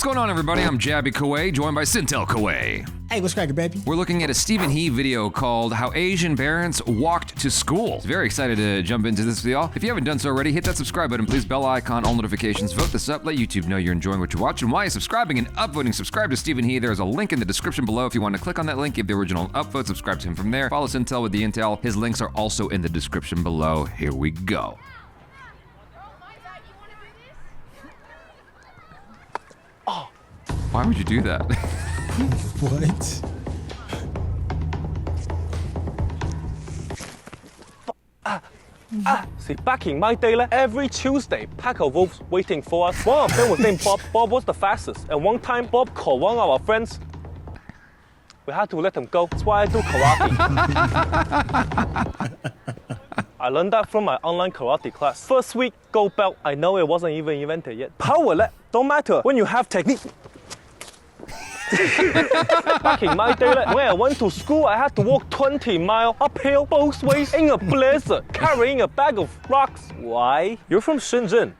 going on, everybody? I'm Jabby Kaway, joined by Sintel Kaway. Hey, what's cracking, baby? We're looking at a Stephen He video called How Asian Parents Walked to School. Very excited to jump into this with y'all. If you haven't done so already, hit that subscribe button, please. Bell icon, all notifications. Vote this up. Let YouTube know you're enjoying what you're watching. While you're subscribing and upvoting, subscribe to Stephen He. There's a link in the description below if you want to click on that link, give the original upvote, subscribe to him from there. Follow Sintel with the intel. His links are also in the description below. Here we go. Oh. Why would you do that? What? See, back in my day, every Tuesday, pack of wolves waiting for us. One of them was named Bob. Bob was the fastest. And one time, Bob called one of our friends. We had to let him go. That's why I do karate. I learned that from my online karate class. First week, gold belt. I know it wasn't even invented yet. Power, don't matter when you have technique. Back in my day, when I went to school, I had to walk 20 miles uphill both ways in a blizzard, carrying a bag of rocks. Why? You're from Shenzhen.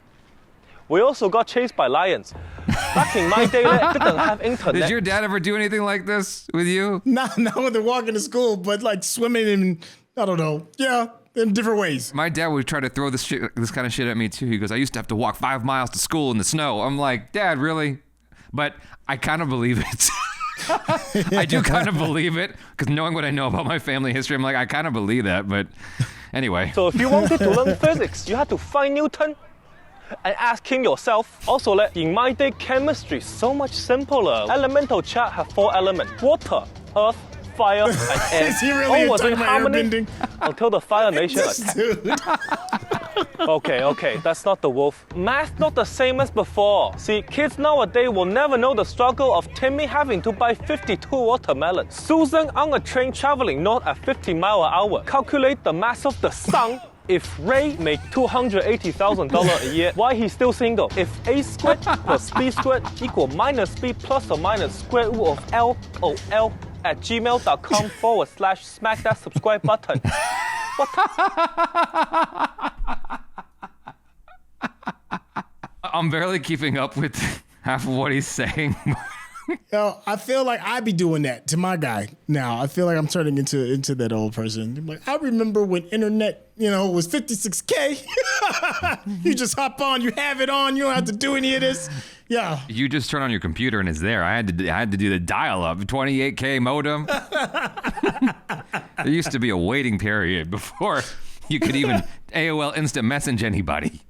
We also got chased by lions. Back in my day, didn't have internet. Did your dad ever do anything like this with you? Not when they're walking to school, but like swimming in, I don't know. Yeah, in different ways. My dad would try to throw this kind of shit at me too. He goes, I used to have to walk 5 miles to school in the snow. I'm like, Dad, really? But I kind of believe it. I do kind of believe it, because knowing what I know about my family history, I'm like, I kind of believe that, but anyway. So if you wanted to learn physics, you had to find Newton and ask him yourself. Also, in my day, chemistry is so much simpler. Elemental chart have 4 elements: water, earth, fire, and air. Is he really all was in talking about harmony airbending? until the Fire Nation This attacked. dude. Okay, that's not the wolf. Math not the same as before. See, kids nowadays will never know the struggle of Timmy having to buy 52 watermelons. Susan on a train traveling north at 50 miles an hour. Calculate the mass of the sun. If Ray make $280,000 a year, why he's still single? If A squared plus B squared equal minus B plus or minus square root of LOL at gmail.com/smack that subscribe button. What? I'm barely keeping up with half of what he's saying. Yo, I feel like I be doing that to my guy now. I feel like I'm turning into that old person. I'm like, I remember when internet, was 56K. You just hop on, you have it on, you don't have to do any of this. Yeah. You just turn on your computer and it's there. I had to do the dial-up 28K modem. There used to be a waiting period before you could even AOL instant message anybody.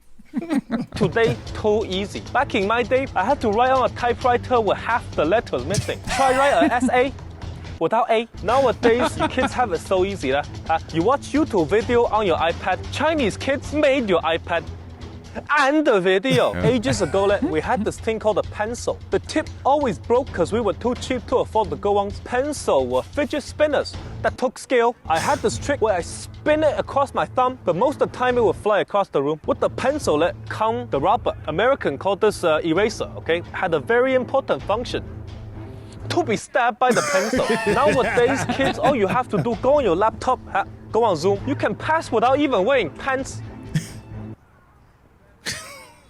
Today, too easy. Back in my day, I had to write on a typewriter with half the letters missing. Try write an essay without A. Nowadays, you kids have it so easy. You watch YouTube video on your iPad. Chinese kids made your iPad and the video. Ages ago, we had this thing called a pencil. The tip always broke because we were too cheap to afford the good ones. Pencil were fidget spinners that took skill. I had this trick where I spin it across my thumb, but most of the time it would fly across the room. With the pencil, come the rubber. American called this eraser, okay? Had a very important function. To be stabbed by the pencil. Nowadays, kids, all you have to do, go on your laptop, go on Zoom. You can pass without even wearing pants.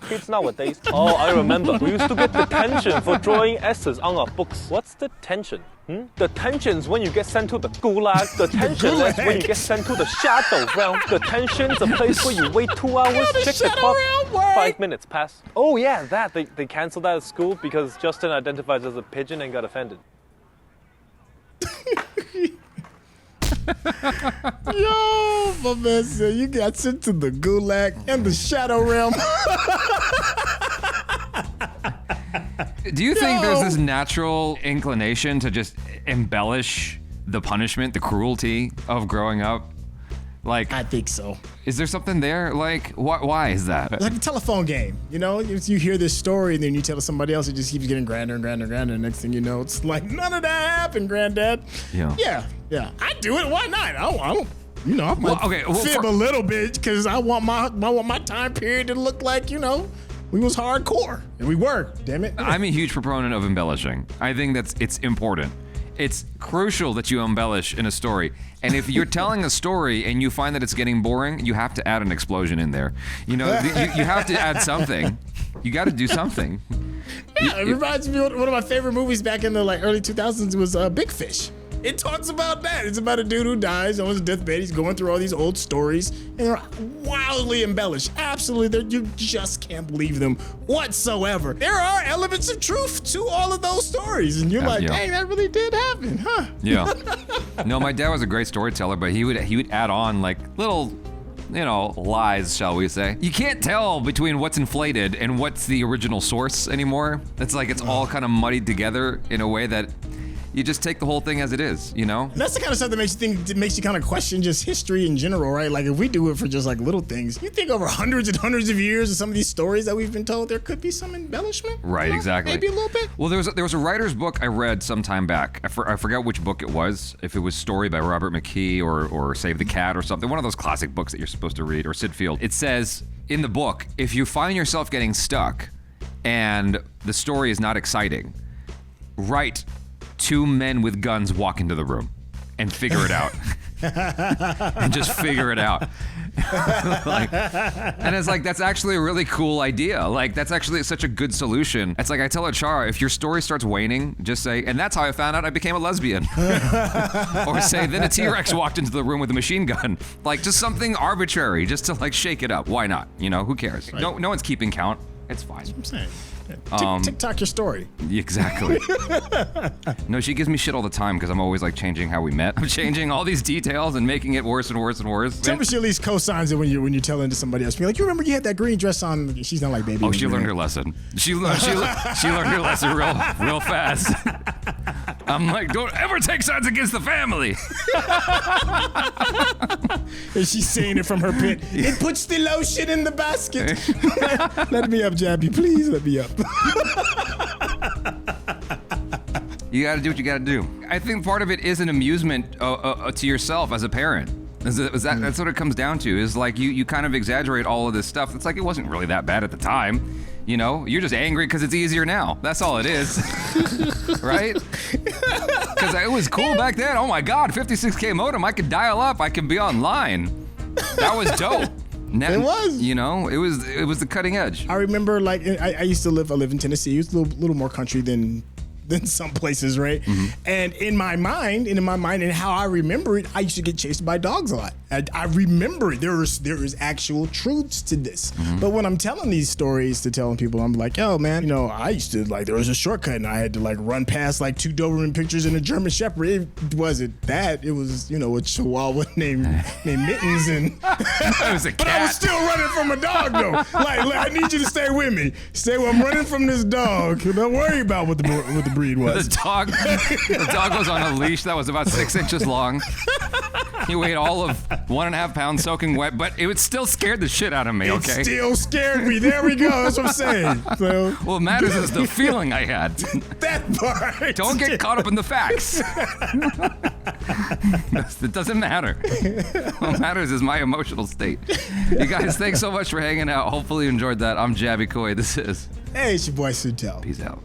Kids nowadays. Oh, I remember. We used to get detention for drawing S's on our books. What's detention? Detention's when you get sent to the gulag. Detention is when you get sent to the shadow realm. Detention's a place where you wait 2 hours, check the clock, 5 minutes pass. Oh yeah, that. They canceled that at school because Justin identifies as a pigeon and got offended. Yo, my man said you got sent to the gulag and the shadow realm. Do you think there's this natural inclination to just embellish the punishment, the cruelty of growing up? Like, I think so. Is there something there? Like, why is that? Like a telephone game, you hear this story and then you tell somebody else, it just keeps getting grander and grander and grander. And next thing you know, it's like, none of that happened, Granddad. Yeah. I do it. Why not? I don't. I might fib a little bit because I want my time period to look like, we was hardcore and we were. Damn it. I'm a huge proponent of embellishing. I think it's important. It's crucial that you embellish in a story. And if you're telling a story and you find that it's getting boring, you have to add an explosion in there. You have to add something. You got to do something. Yeah, it reminds me of one of my favorite movies back in the early 2000s was Big Fish. It talks about that. It's about a dude who dies on his deathbed. He's going through all these old stories, and they're wildly embellished. Absolutely, you just can't believe them whatsoever. There are elements of truth to all of those stories, and you're like, dang, that really did happen, huh? Yeah. No, my dad was a great storyteller, but he would add on like little, lies, shall we say. You can't tell between what's inflated and what's the original source anymore. It's like it's all kind of muddied together in a way that you just take the whole thing as it is, That's the kind of stuff that makes you kind of question just history in general, right? Like if we do it for just like little things, you think over hundreds and hundreds of years of some of these stories that we've been told, there could be some embellishment. Right, exactly. Maybe a little bit. Well, there was a writer's book I read some time back. I forgot which book it was. If it was Story by Robert McKee or Save the Cat or something. One of those classic books that you're supposed to read, or Sid Field. It says in the book, if you find yourself getting stuck and the story is not exciting, write 2 men with guns walk into the room and figure it out. And just figure it out. And it's like, that's actually a really cool idea. Like, that's actually such a good solution. It's like, I tell Achara, if your story starts waning, just say, and that's how I found out I became a lesbian. Or say, then a T-Rex walked into the room with a machine gun. Like, just something arbitrary, just to like shake it up. Why not? Who cares? Right. No one's keeping count. It's fine. That's what I'm saying. TikTok your story. Exactly. No, she gives me shit all the time because I'm always like changing how we met. I'm changing all these details and making it worse and worse and worse. Tell me she at least co-signs it when you tell it to somebody else. Be like, you remember you had that green dress on? She's not like, baby. Oh, she learned her lesson. She learned her lesson real fast. I'm like, don't ever take sides against the family. And she's saying it from her pit. It puts the lotion in the basket. Let me up, Jabby. Please let me up. You gotta do what you gotta do. I think part of it is an amusement to yourself as a parent. That's what it comes down to, is like you kind of exaggerate all of this stuff. It's like, it wasn't really that bad at the time. You're just angry because it's easier now. That's all it is. Right? Because it was cool back then. Oh my God, 56K modem. I could dial up. I could be online. That was dope. It was. It was the cutting edge. I remember, like, I used to live in Tennessee. It was a little more country than some places, right? Mm-hmm. And in my mind and how I remember it, I used to get chased by dogs a lot. I remember it. There is actual truths to this. Mm-hmm. But when I'm telling these stories to telling people, I'm like, oh man, I used to, like, there was a shortcut and I had to like run past like 2 Doberman pictures and a German Shepherd. It wasn't that. It was, a Chihuahua named Mittens, and it was a cat. But I was still running from a dog though. Like, I need you to stay with me. I'm running from this dog. Don't worry about what the breed was. The dog was on a leash that was about 6 inches long. He weighed all of 1.5 pounds soaking wet, but it still scared the shit out of me, okay? It still scared me. There we go. That's what I'm saying. So, what matters is the feeling I had. That part. Don't get caught up in the facts. It doesn't matter. What matters is my emotional state. You guys, thanks so much for hanging out. Hopefully you enjoyed that. I'm Jabby Coy. This is... Hey, it's your boy CinePals. Peace out.